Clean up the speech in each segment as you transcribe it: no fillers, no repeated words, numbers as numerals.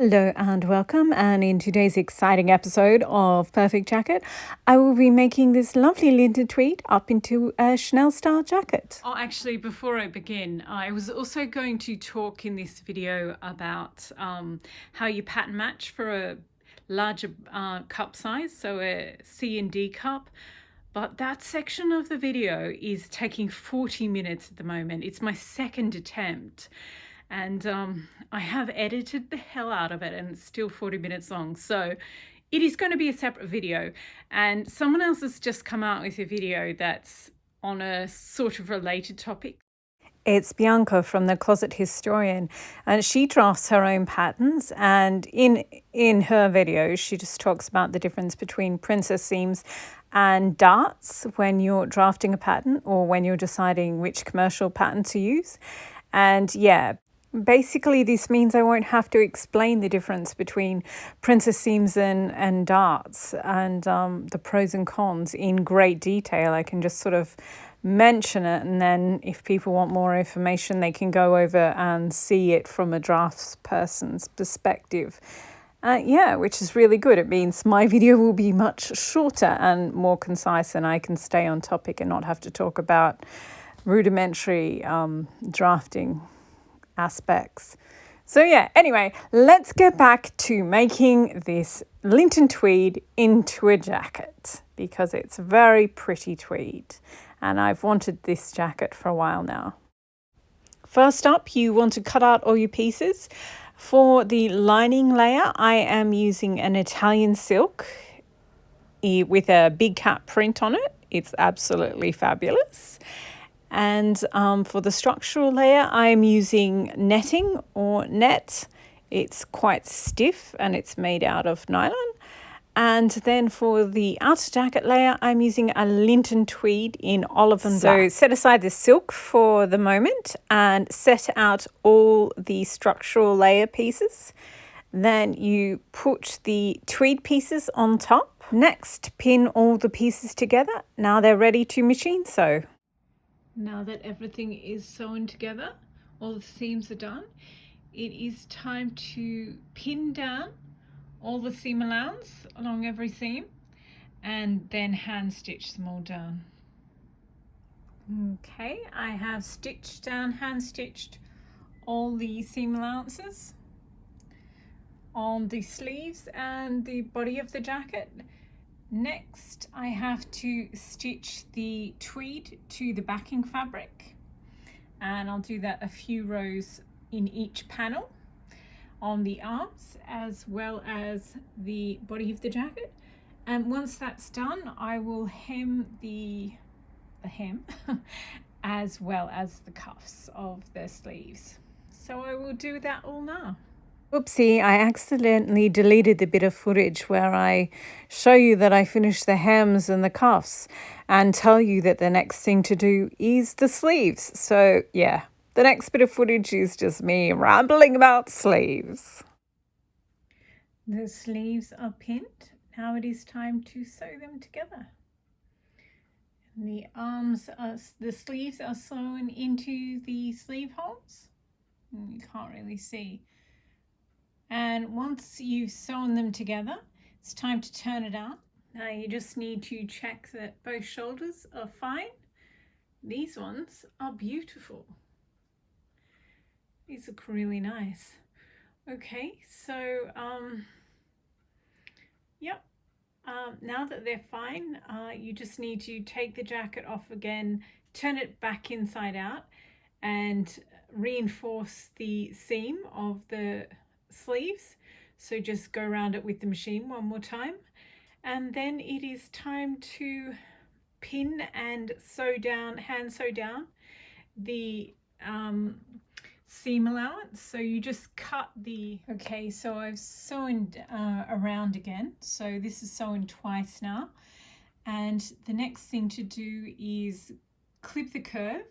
Hello and welcome, and in today's exciting episode of Perfect Jacket, I will be making this lovely Linton tweed up into a Chanel style jacket. Oh, actually, before I begin, I was also going to talk in this video about how you pattern match for a larger cup size, so a C and D cup. But that section of the video is taking 40 minutes at the moment. It's my second attempt. And I have edited the hell out of it, and it's still 40 minutes long. So it is going to be a separate video. And someone else has just come out with a video that's on a sort of related topic. It's Bianca from the Closet Historian, and she drafts her own patterns, and in her video she just talks about the difference between princess seams and darts when you're drafting a pattern or when you're deciding which commercial pattern to use. And yeah, basically this means I won't have to explain the difference between princess seams and darts and the pros and cons in great detail. I can just sort of mention it, and then if people want more information they can go over and see it from a draftsperson's perspective. Which is really good. It means my video will be much shorter and more concise, and I can stay on topic and not have to talk about rudimentary drafting aspects. So yeah, anyway, let's get back to making this Linton tweed into a jacket, because it's a very pretty tweed and I've wanted this jacket for a while now. First up, you want to cut out all your pieces. For the lining layer, I am using an Italian silk with a big cat print on it. It's absolutely fabulous. And for the structural layer, I'm using netting or net. It's quite stiff and it's made out of nylon. And then for the outer jacket layer, I'm using a Linton tweed in olive and black. So set aside the silk for the moment and set out all the structural layer pieces. Then you put the tweed pieces on top. Next, pin all the pieces together. Now they're ready to machine sew. Now that everything is sewn together, all the seams are done, it is time to pin down all the seam allowance along every seam and then hand stitch them all down. Okay, I have stitched down, hand stitched all the seam allowances on the sleeves and the body of the jacket. Next, I have to stitch the tweed to the backing fabric, and I'll do that a few rows in each panel on the arms as well as the body of the jacket. And once that's done, I will hem the hem as well as the cuffs of the sleeves. So I will do that all now. Oopsie, I accidentally deleted the bit of footage where I show you that I finished the hems and the cuffs and tell you that the next thing to do is the sleeves. So yeah, the next bit of footage is just me rambling about sleeves. The sleeves are pinned. Now it is time to sew them together. The sleeves are sewn into the sleeve holes. You can't really see. And once you've sewn them together, it's time to turn it out. Now you just need to check that both shoulders are fine. These ones are beautiful. These look really nice. Okay, so now that they're fine, you just need to take the jacket off again, turn it back inside out, and reinforce the seam of the sleeves. So just go around it with the machine one more time, and then it is time to pin and sew down, hand sew down the seam allowance. So you just cut the, okay, so I've sewn around again, so this is sewn twice now, and the next thing to do is clip the curve.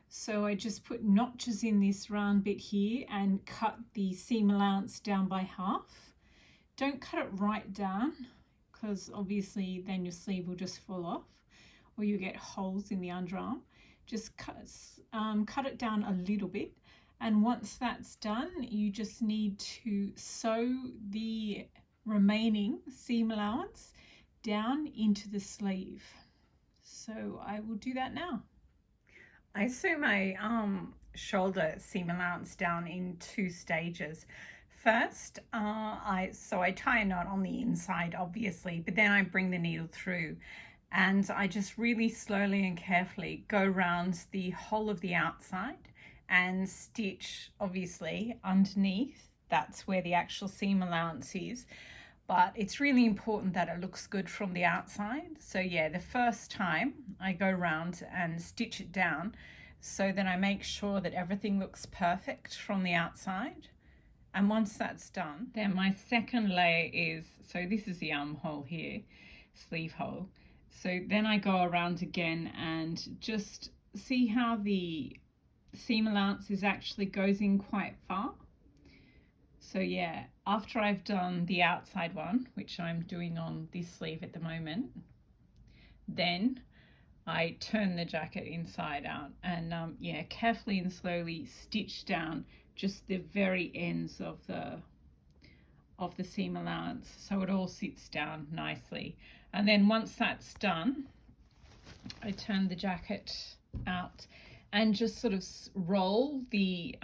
So I just put notches in this round bit here and cut the seam allowance down by half. Don't cut it right down, because obviously then your sleeve will just fall off or you get holes in the underarm. Just cut it down a little bit, And once that's done, you just need to sew the remaining seam allowance down into the sleeve. So I will do that now. I sew my shoulder seam allowance down in 2 stages. First, I tie a knot on the inside, obviously, but then I bring the needle through, and I just really slowly and carefully go around the whole of the outside and stitch, obviously, underneath. That's where the actual seam allowance is. But it's really important that it looks good from the outside. So yeah, the first time I go around and stitch it down so that I make sure that everything looks perfect from the outside. And once that's done, then my second layer is, so this is the armhole here, sleeve hole. So then I go around again and just see how the seam allowance actually goes in quite far. So yeah, after I've done the outside one, which I'm doing on this sleeve at the moment, then I turn the jacket inside out and yeah, carefully and slowly stitch down just the very ends of the seam allowance so it all sits down nicely. And then once that's done, I turn the jacket out and just sort of roll the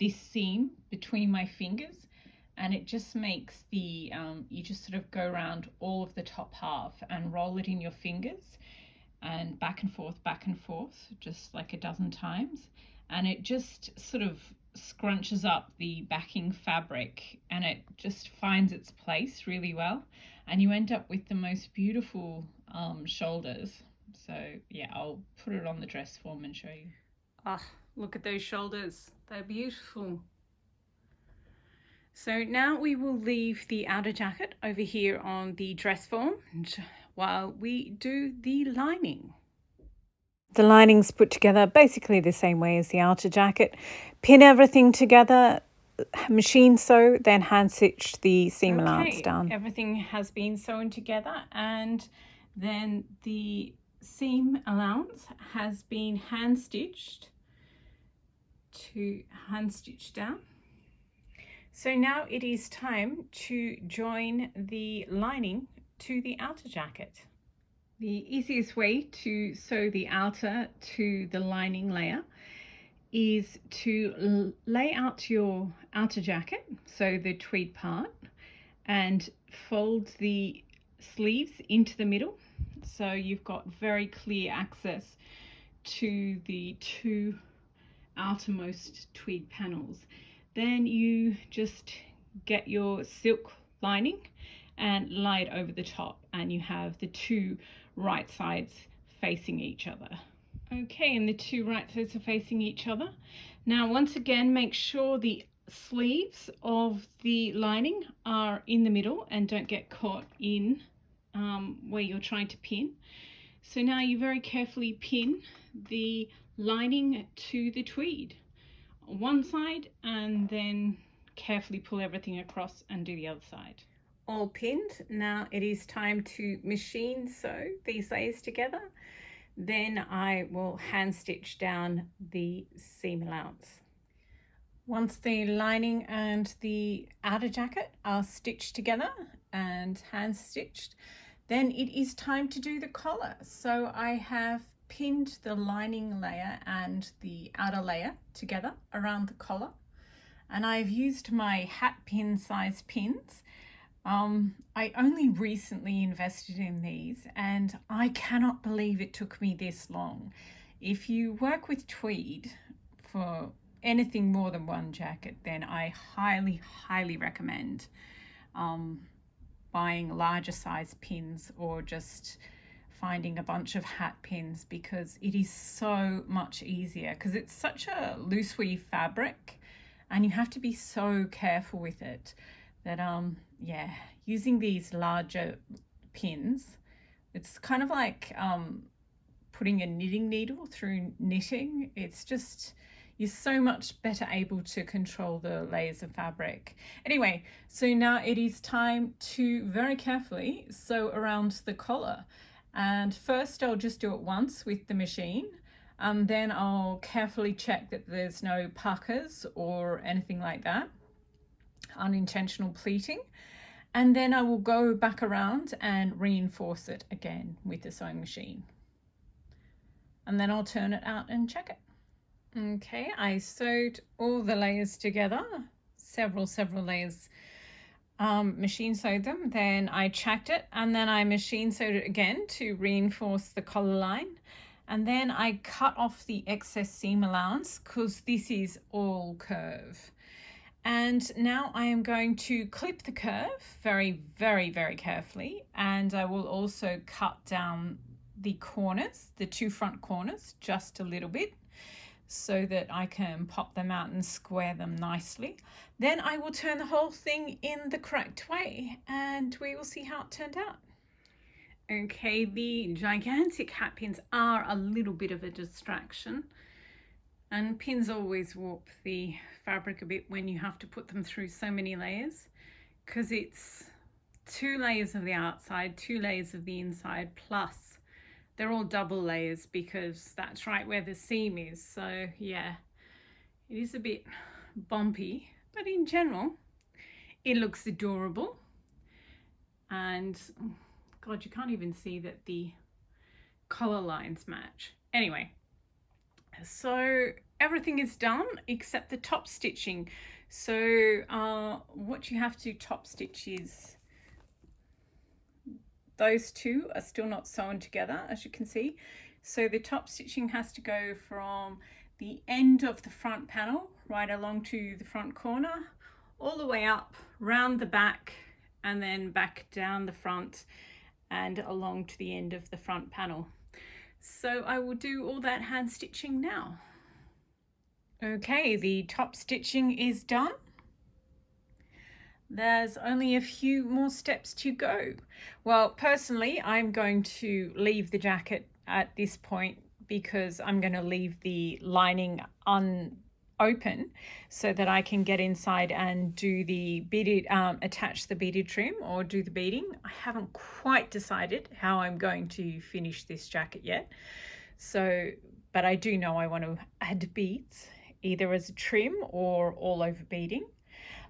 this seam between my fingers, and it just makes the you just sort of go around all of the top half and roll it in your fingers and back and forth just like a dozen times, and it just sort of scrunches up the backing fabric and it just finds its place really well, and you end up with the most beautiful shoulders. So yeah, I'll put it on the dress form and show you. Ah, look at those shoulders, they're beautiful. So now we will leave the outer jacket over here on the dress form while we do the lining. The lining's put together basically the same way as the outer jacket. Pin everything together, machine sew, then hand stitch the seam allowance down. Everything has been sewn together, and then the seam allowance has been hand stitched down. So now it is time to join the lining to the outer jacket. The easiest way to sew the outer to the lining layer is to lay out your outer jacket, so the tweed part, and fold the sleeves into the middle so you've got very clear access to the 2 outermost tweed panels. Then you just get your silk lining and lay it over the top, and you have the 2 right sides facing each other. Okay, and the 2 right sides are facing each other. Now once again, make sure the sleeves of the lining are in the middle and don't get caught in where you're trying to pin. So now you very carefully pin the lining to the tweed on one side, and then carefully pull everything across and do the other side. All pinned. Now it is time to machine sew these layers together. Then I will hand stitch down the seam allowance. Once the lining and the outer jacket are stitched together and hand stitched, then it is time to do the collar. So I have pinned the lining layer and the outer layer together around the collar, and I've used my hat pin size pins. I only recently invested in these, and I cannot believe it took me this long. If you work with tweed for anything more than one jacket, then I highly recommend buying larger size pins, or just finding a bunch of hat pins, because it is so much easier, because it's such a loose weave fabric and you have to be so careful with it that yeah, using these larger pins, it's kind of like putting a knitting needle through knitting. It's just, you're so much better able to control the layers of fabric. Anyway, so now it is time to very carefully sew around the collar. And first I'll just do it once with the machine, and then I'll carefully check that there's no puckers or anything like that, unintentional pleating, and then I will go back around and reinforce it again with the sewing machine, and then I'll turn it out and check it. Okay, I sewed all the layers together, several layers, machine sewed them, then I checked it, and then I machine sewed it again to reinforce the collar line. And then I cut off the excess seam allowance because this is all curve. And now I am going to clip the curve very carefully. And I will also cut down the corners, the two front corners, just a little bit, so that I can pop them out and square them nicely. Then I will turn the whole thing in the correct way and we will see how it turned out. Okay, the gigantic hat pins are a little bit of a distraction, and pins always warp the fabric a bit when you have to put them through so many layers, because it's 2 layers of the outside, 2 layers of the inside, plus they're all double layers because that's right where the seam is. So yeah, it is a bit bumpy, but in general it looks adorable. And God, you can't even see that the collar lines match. Anyway, so everything is done except the top stitching. So what you have to top stitch is those two are still not sewn together, as you can see. So the top stitching has to go from the end of the front panel right along to the front corner, all the way up, round the back, and then back down the front and along to the end of the front panel. So I will do all that hand stitching now. Okay, the top stitching is done. There's only a few more steps to go. Well, personally, I'm going to leave the jacket at this point because I'm going to leave the lining open so that I can get inside and do the beaded, attach the beaded trim or do the beading. I haven't quite decided how I'm going to finish this jacket yet. So, but I do know I want to add beads either as a trim or all over beading.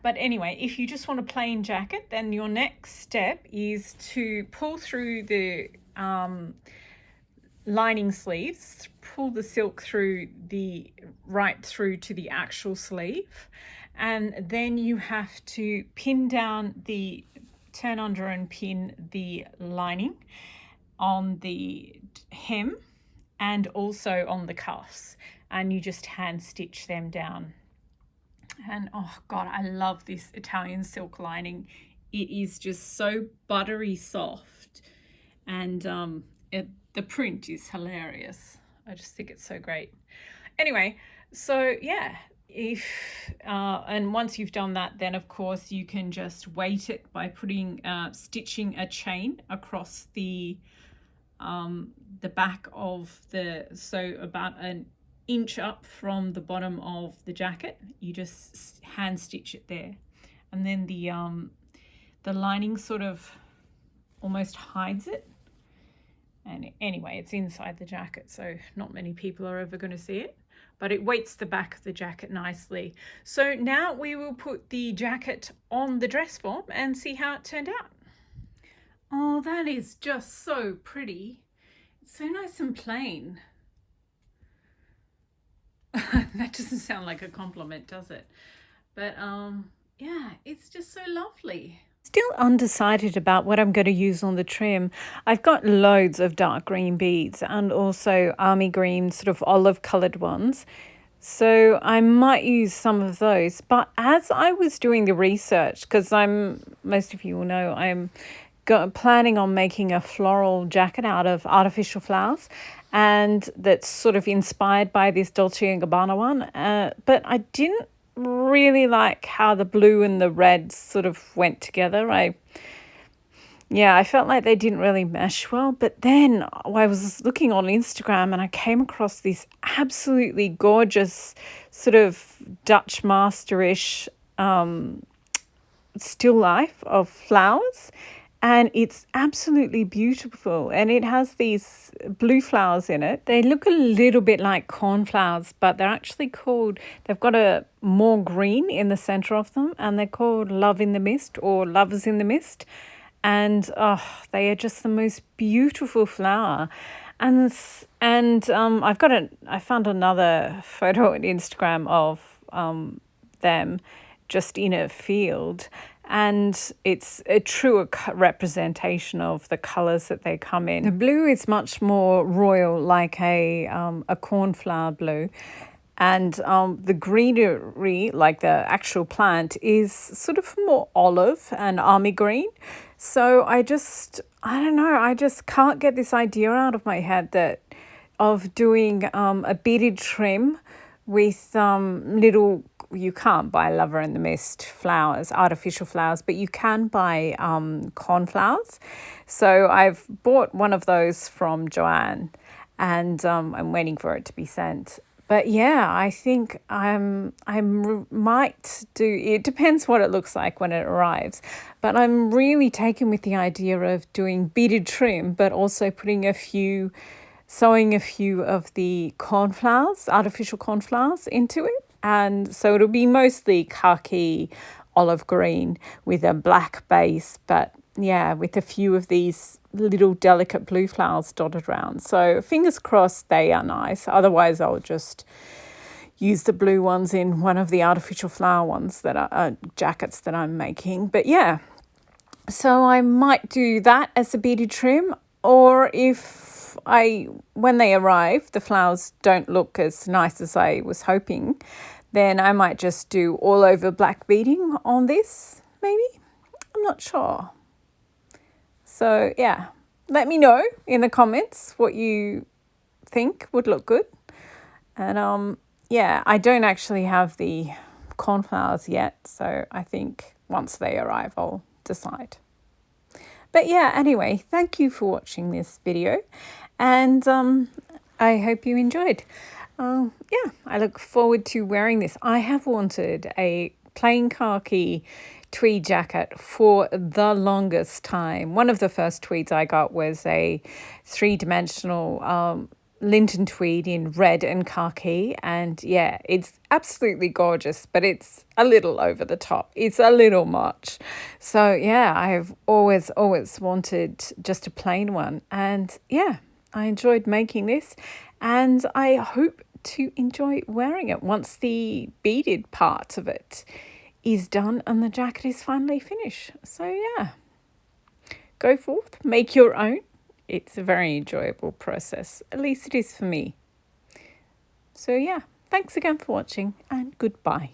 But anyway, if you just want a plain jacket, then your next step is to pull through the lining sleeves, pull the silk through right through to the actual sleeve, and then you have to turn under and pin the lining on the hem and also on the cuffs, and you just hand stitch them down. And oh God, I love this Italian silk lining. It is just so buttery soft, and the print is hilarious. I just think it's so great. Anyway, so yeah, and once you've done that, then of course you can just weight it by stitching a chain across the back of so about an inch up from the bottom of the jacket. You just hand stitch it there, and then the lining sort of almost hides it. And anyway, it's inside the jacket, so not many people are ever going to see it, but it weights the back of the jacket nicely. So now we will put the jacket on the dress form and see how it turned out. Oh, that is just so pretty. It's so nice and plain. That doesn't sound like a compliment, does it? But yeah, it's just so lovely. Still undecided about what I'm going to use on the trim. I've got loads of dark green beads and also army green sort of olive coloured ones. So I might use some of those. But as I was doing the research, because most of you will know, I'm planning on making a floral jacket out of artificial flowers, and that's sort of inspired by this Dolce & Gabbana one. But I didn't really like how the blue and the red sort of went together. I felt like they didn't really mesh well. But then I was looking on Instagram and I came across this absolutely gorgeous sort of Dutch masterish still life of flowers, and it's absolutely beautiful. And it has these blue flowers in it. They look a little bit like cornflowers, but they're actually called, they've got a more green in the center of them, and they're called Love in the Mist or Lovers in the Mist. And they are just the most beautiful flower. And I found another photo on Instagram of them just in a field, and it's a true representation of the colors that they come in. The blue is much more royal, like a cornflower blue, and the greenery, like the actual plant, is sort of more olive and army green. So I don't know, I just can't get this idea out of my head of doing a beaded trim with little, you can't buy Lover in the Mist flowers, artificial flowers, but you can buy cornflowers. So I've bought one of those from Joanne, and I'm waiting for it to be sent. But yeah, I think I might do, it depends what it looks like when it arrives, but I'm really taken with the idea of doing beaded trim, but also sewing a few of the cornflowers, artificial cornflowers into it. And so it'll be mostly khaki olive green with a black base, but yeah, with a few of these little delicate blue flowers dotted around. So fingers crossed they are nice. Otherwise, I'll just use the blue ones in one of the artificial flower ones that are jackets that I'm making. But yeah, so I might do that as a beaded trim, or when they arrive, the flowers don't look as nice as I was hoping, then I might just do all over black beading on this, maybe. I'm not sure. So yeah, let me know in the comments what you think would look good. And yeah, I don't actually have the cornflowers yet, so I think once they arrive, I'll decide. But yeah, anyway, thank you for watching this video, and I hope you enjoyed. Yeah, I look forward to wearing this. I have wanted a plain khaki tweed jacket for the longest time. One of the first tweeds I got was a three-dimensional Linton tweed in red and khaki, and yeah, it's absolutely gorgeous, but it's a little over the top. It's a little much. So yeah, I've always wanted just a plain one, and yeah, I enjoyed making this, and I hope to enjoy wearing it once the beaded part of it is done and the jacket is finally finished. So yeah, go forth, make your own. It's a very enjoyable process, at least it is for me. So yeah, thanks again for watching, and goodbye.